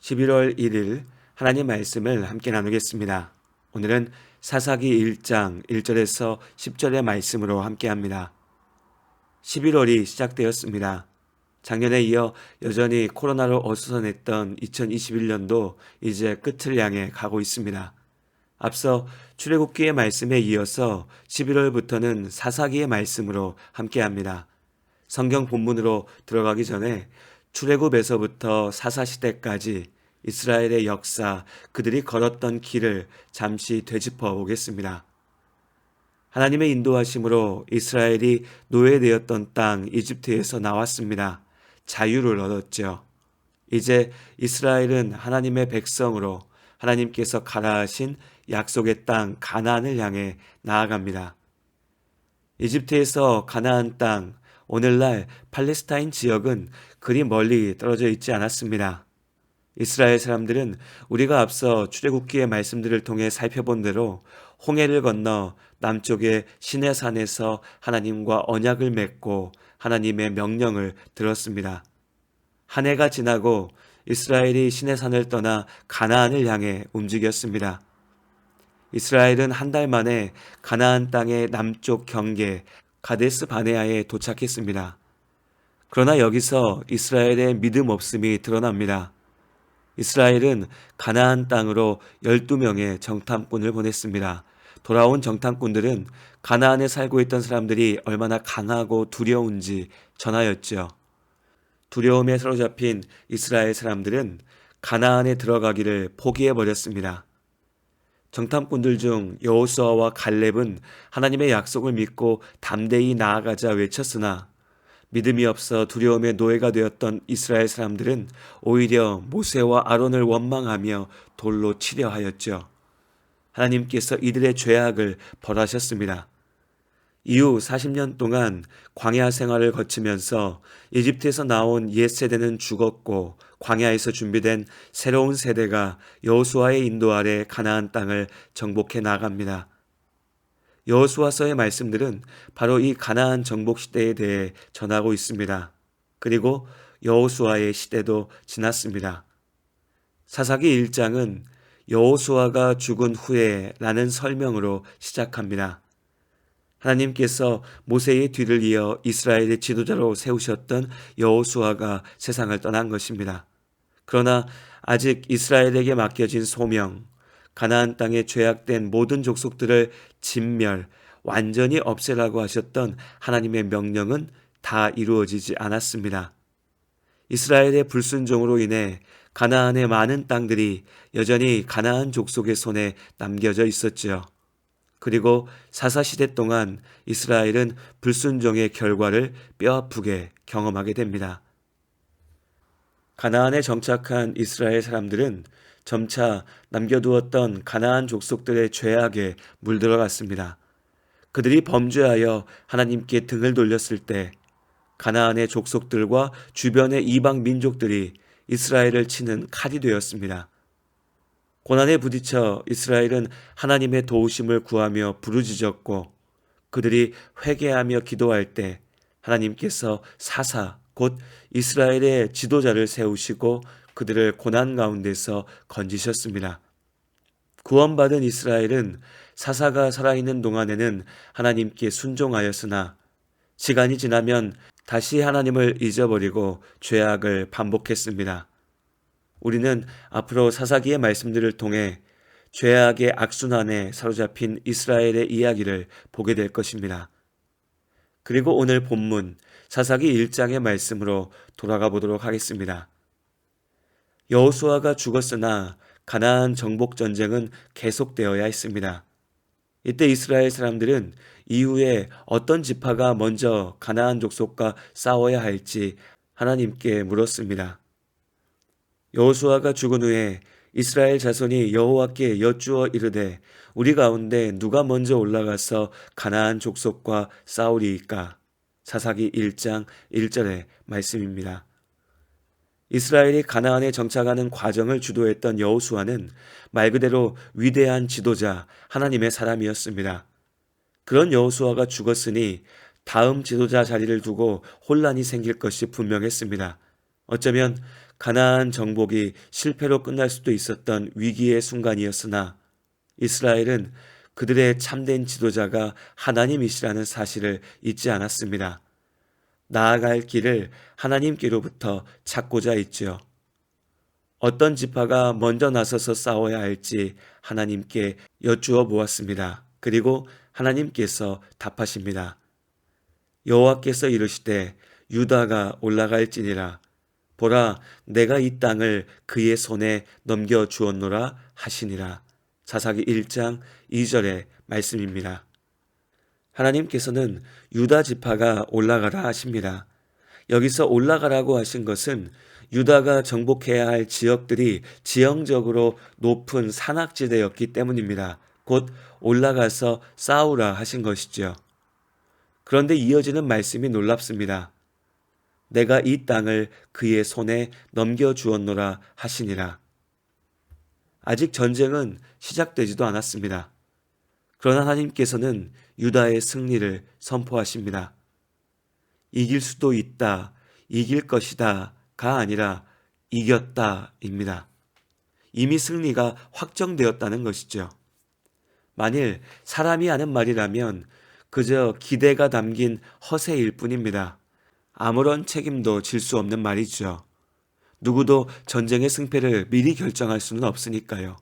11월 1일 하나님 말씀을 함께 나누겠습니다. 오늘은 사사기 1장 1절에서 10절의 말씀으로 함께 합니다. 11월이 시작되었습니다. 작년에 이어 여전히 코로나로 어수선했던 2021년도 이제 끝을 향해 가고 있습니다. 앞서 출애굽기의 말씀에 이어서 11월부터는 사사기의 말씀으로 함께 합니다. 성경 본문으로 들어가기 전에 출애굽에서부터 사사시대까지 이스라엘의 역사, 그들이 걸었던 길을 잠시 되짚어 보겠습니다. 하나님의 인도하심으로 이스라엘이 노예되었던 땅 이집트에서 나왔습니다. 자유를 얻었죠. 이제 이스라엘은 하나님의 백성으로 하나님께서 가라 하신 약속의 땅 가나안을 향해 나아갑니다. 이집트에서 가나안 땅, 오늘날 팔레스타인 지역은 그리 멀리 떨어져 있지 않았습니다. 이스라엘 사람들은 우리가 앞서 출애굽기의 말씀들을 통해 살펴본 대로 홍해를 건너 남쪽의 시내산에서 하나님과 언약을 맺고 하나님의 명령을 들었습니다. 한 해가 지나고 이스라엘이 시내산을 떠나 가나안을 향해 움직였습니다. 이스라엘은 한 달 만에 가나안 땅의 남쪽 경계 가데스 바네아에 도착했습니다. 그러나 여기서 이스라엘의 믿음 없음이 드러납니다. 이스라엘은 가나안 땅으로 12명의 정탐꾼을 보냈습니다. 돌아온 정탐꾼들은 가나안에 살고 있던 사람들이 얼마나 강하고 두려운지 전하였죠. 두려움에 사로잡힌 이스라엘 사람들은 가나안에 들어가기를 포기해버렸습니다. 정탐꾼들 중 여호수아와 갈렙은 하나님의 약속을 믿고 담대히 나아가자 외쳤으나 믿음이 없어 두려움의 노예가 되었던 이스라엘 사람들은 오히려 모세와 아론을 원망하며 돌로 치려 하였죠. 하나님께서 이들의 죄악을 벌하셨습니다. 이후 40년 동안 광야 생활을 거치면서 이집트에서 나온 옛 세대는 죽었고 광야에서 준비된 새로운 세대가 여호수아의 인도 아래 가나안 땅을 정복해 나갑니다. 여호수아서의 말씀들은 바로 이 가나안 정복 시대에 대해 전하고 있습니다. 그리고 여호수아의 시대도 지났습니다. 사사기 1장은 여호수아가 죽은 후에 라는 설명으로 시작합니다. 하나님께서 모세의 뒤를 이어 이스라엘의 지도자로 세우셨던 여호수아가 세상을 떠난 것입니다. 그러나 아직 이스라엘에게 맡겨진 소명, 가나안 땅에 죄악된 모든 족속들을 진멸, 완전히 없애라고 하셨던 하나님의 명령은 다 이루어지지 않았습니다. 이스라엘의 불순종으로 인해 가나안의 많은 땅들이 여전히 가나안 족속의 손에 남겨져 있었지요. 그리고 사사시대 동안 이스라엘은 불순종의 결과를 뼈아프게 경험하게 됩니다. 가나안에 정착한 이스라엘 사람들은 점차 남겨두었던 가나안 족속들의 죄악에 물들어갔습니다. 그들이 범죄하여 하나님께 등을 돌렸을 때 가나안의 족속들과 주변의 이방 민족들이 이스라엘을 치는 칼이 되었습니다. 고난에 부딪혀 이스라엘은 하나님의 도우심을 구하며 부르짖었고 그들이 회개하며 기도할 때 하나님께서 사사 곧 이스라엘의 지도자를 세우시고 그들을 고난 가운데서 건지셨습니다. 구원받은 이스라엘은 사사가 살아있는 동안에는 하나님께 순종하였으나 시간이 지나면 다시 하나님을 잊어버리고 죄악을 반복했습니다. 우리는 앞으로 사사기의 말씀들을 통해 죄악의 악순환에 사로잡힌 이스라엘의 이야기를 보게 될 것입니다. 그리고 오늘 본문 사사기 1장의 말씀으로 돌아가 보도록 하겠습니다. 여호수아가 죽었으나 가나안 정복 전쟁은 계속되어야 했습니다. 이때 이스라엘 사람들은 이후에 어떤 지파가 먼저 가나안 족속과 싸워야 할지 하나님께 물었습니다. 여호수아가 죽은 후에 이스라엘 자손이 여호와께 여쭈어 이르되 우리 가운데 누가 먼저 올라가서 가나안 족속과 싸우리이까? 사사기 1장 1절의 말씀입니다. 이스라엘이 가나안에 정착하는 과정을 주도했던 여호수아는 말 그대로 위대한 지도자, 하나님의 사람이었습니다. 그런 여호수아가 죽었으니 다음 지도자 자리를 두고 혼란이 생길 것이 분명했습니다. 어쩌면 가나안 정복이 실패로 끝날 수도 있었던 위기의 순간이었으나 이스라엘은 그들의 참된 지도자가 하나님이시라는 사실을 잊지 않았습니다. 나아갈 길을 하나님께로부터 찾고자 했지요. 어떤 지파가 먼저 나서서 싸워야 할지 하나님께 여쭈어 보았습니다. 그리고 하나님께서 답하십니다. 여호와께서 이르시되 유다가 올라갈지니라. 보라, 내가 이 땅을 그의 손에 넘겨 주었노라 하시니라. 사사기 1장 2절의 말씀입니다. 하나님께서는 유다 지파가 올라가라 하십니다. 여기서 올라가라고 하신 것은 유다가 정복해야 할 지역들이 지형적으로 높은 산악지대였기 때문입니다. 곧 올라가서 싸우라 하신 것이죠. 그런데 이어지는 말씀이 놀랍습니다. 내가 이 땅을 그의 손에 넘겨주었노라 하시니라. 아직 전쟁은 시작되지도 않았습니다. 그러나 하나님께서는 유다의 승리를 선포하십니다. 이길 수도 있다, 이길 것이다 가 아니라 이겼다입니다. 이미 승리가 확정되었다는 것이죠. 만일 사람이 하는 말이라면 그저 기대가 담긴 허세일 뿐입니다. 아무런 책임도 질 수 없는 말이죠. 누구도 전쟁의 승패를 미리 결정할 수는 없으니까요.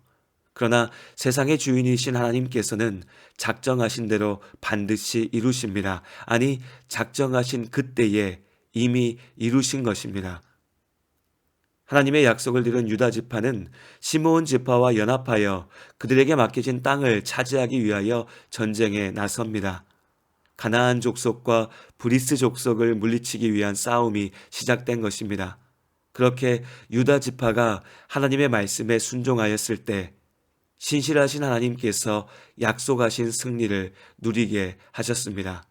그러나 세상의 주인이신 하나님께서는 작정하신 대로 반드시 이루십니다. 아니, 작정하신 그때에 이미 이루신 것입니다. 하나님의 약속을 들은 유다 지파는 시므온 지파와 연합하여 그들에게 맡겨진 땅을 차지하기 위하여 전쟁에 나섭니다. 가나안 족속과 브리스 족속을 물리치기 위한 싸움이 시작된 것입니다. 그렇게 유다 지파가 하나님의 말씀에 순종하였을 때 신실하신 하나님께서 약속하신 승리를 누리게 하셨습니다.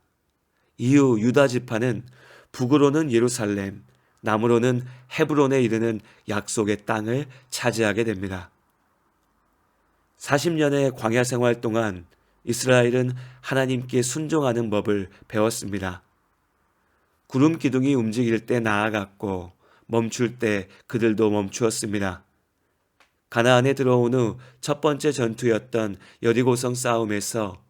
이후 유다 지파는 북으로는 예루살렘, 남으로는 헤브론에 이르는 약속의 땅을 차지하게 됩니다. 40년의 광야 생활 동안 이스라엘은 하나님께 순종하는 법을 배웠습니다. 구름 기둥이 움직일 때 나아갔고 멈출 때 그들도 멈추었습니다. 가나안에 들어온 후 첫 번째 전투였던 여리고성 싸움에서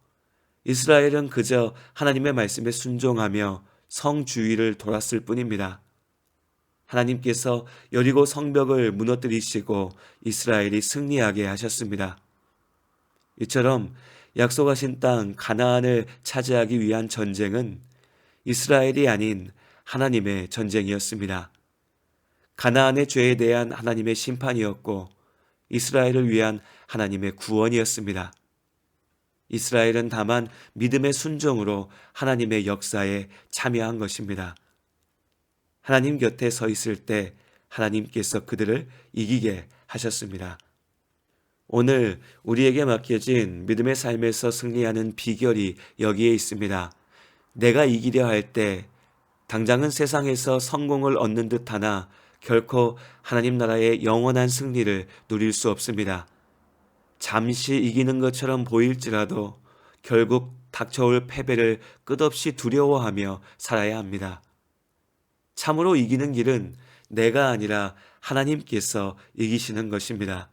이스라엘은 그저 하나님의 말씀에 순종하며 성 주위를 돌았을 뿐입니다. 하나님께서 여리고 성벽을 무너뜨리시고 이스라엘이 승리하게 하셨습니다. 이처럼 약속하신 땅 가나안을 차지하기 위한 전쟁은 이스라엘이 아닌 하나님의 전쟁이었습니다. 가나안의 죄에 대한 하나님의 심판이었고 이스라엘을 위한 하나님의 구원이었습니다. 이스라엘은 다만 믿음의 순종으로 하나님의 역사에 참여한 것입니다. 하나님 곁에 서 있을 때 하나님께서 그들을 이기게 하셨습니다. 오늘 우리에게 맡겨진 믿음의 삶에서 승리하는 비결이 여기에 있습니다. 내가 이기려 할 때 당장은 세상에서 성공을 얻는 듯하나 결코 하나님 나라의 영원한 승리를 누릴 수 없습니다. 잠시 이기는 것처럼 보일지라도 결국 닥쳐올 패배를 끝없이 두려워하며 살아야 합니다. 참으로 이기는 길은 내가 아니라 하나님께서 이기시는 것입니다.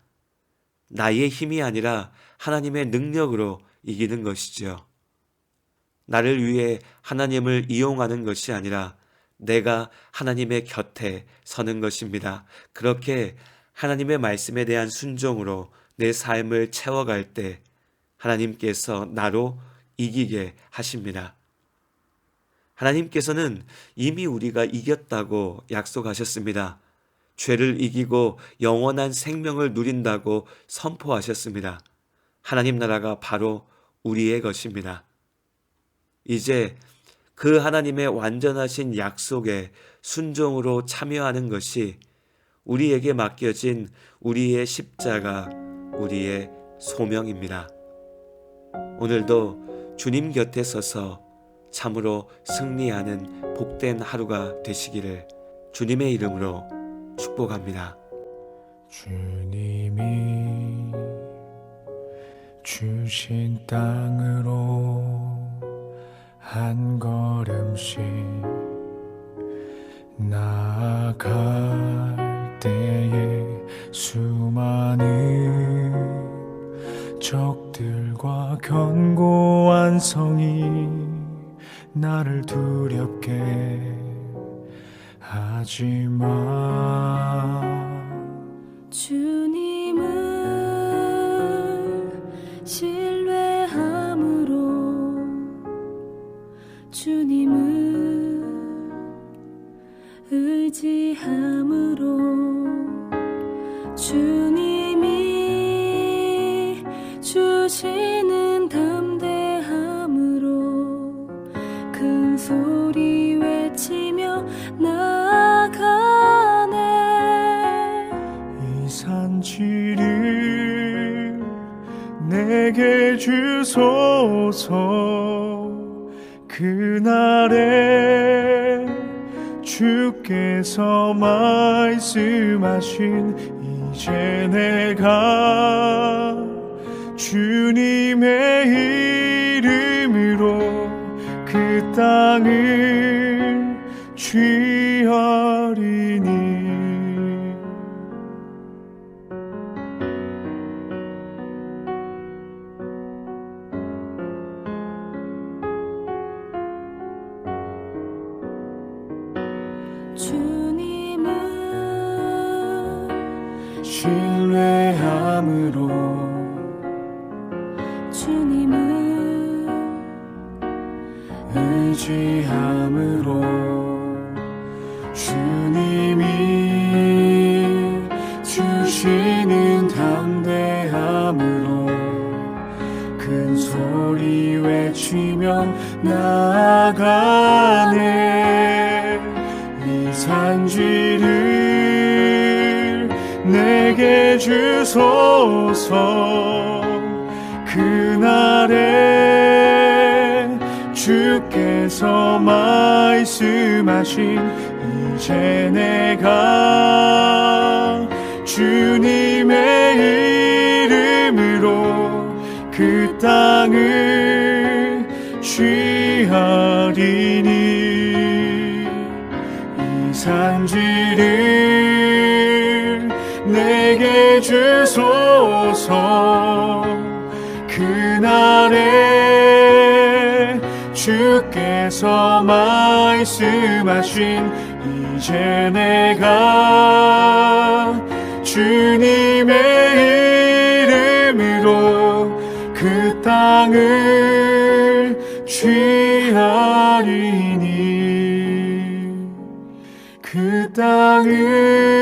나의 힘이 아니라 하나님의 능력으로 이기는 것이죠. 나를 위해 하나님을 이용하는 것이 아니라 내가 하나님의 곁에 서는 것입니다. 그렇게 하나님의 말씀에 대한 순종으로 내 삶을 채워갈 때 하나님께서 나로 이기게 하십니다. 하나님께서는 이미 우리가 이겼다고 약속하셨습니다. 죄를 이기고 영원한 생명을 누린다고 선포하셨습니다. 하나님 나라가 바로 우리의 것입니다. 이제 그 하나님의 완전하신 약속에 순종으로 참여하는 것이 우리에게 맡겨진 우리의 십자가, 우리의 소명입니다. 오늘도 주님 곁에 서서 참으로 승리하는 복된 하루가 되시기를 주님의 이름으로 축복합니다. 주님이 주신 땅으로 한 걸음씩 나아갈 때에 수많은 적들과 견고한 성이 나를 두렵게 하지만 주님을 신뢰함으로 주님을 의지함으로 주님이 주시는 담대함으로 큰 소리 외치며 나아가네. 이 산지를 내게 주소서. 그날에 주께서 말씀하신 이제 내가 주님의 이름으로 그 땅을 취하리니. 주님을 신뢰함으로 주님을 의지함으로 주님이 주시는 담대함으로 큰 소리 외치며 나아가네. 이 산지를 내게 주소서. 그날에 주께서 말씀하신 이제 내가 주님의 이름으로 그 땅을 취하리니. 이 산지를 내게 주소서. 그날에 주께서 말씀하신 이제 내가 주님의 이름으로 그 땅을 취하리니. 그 땅을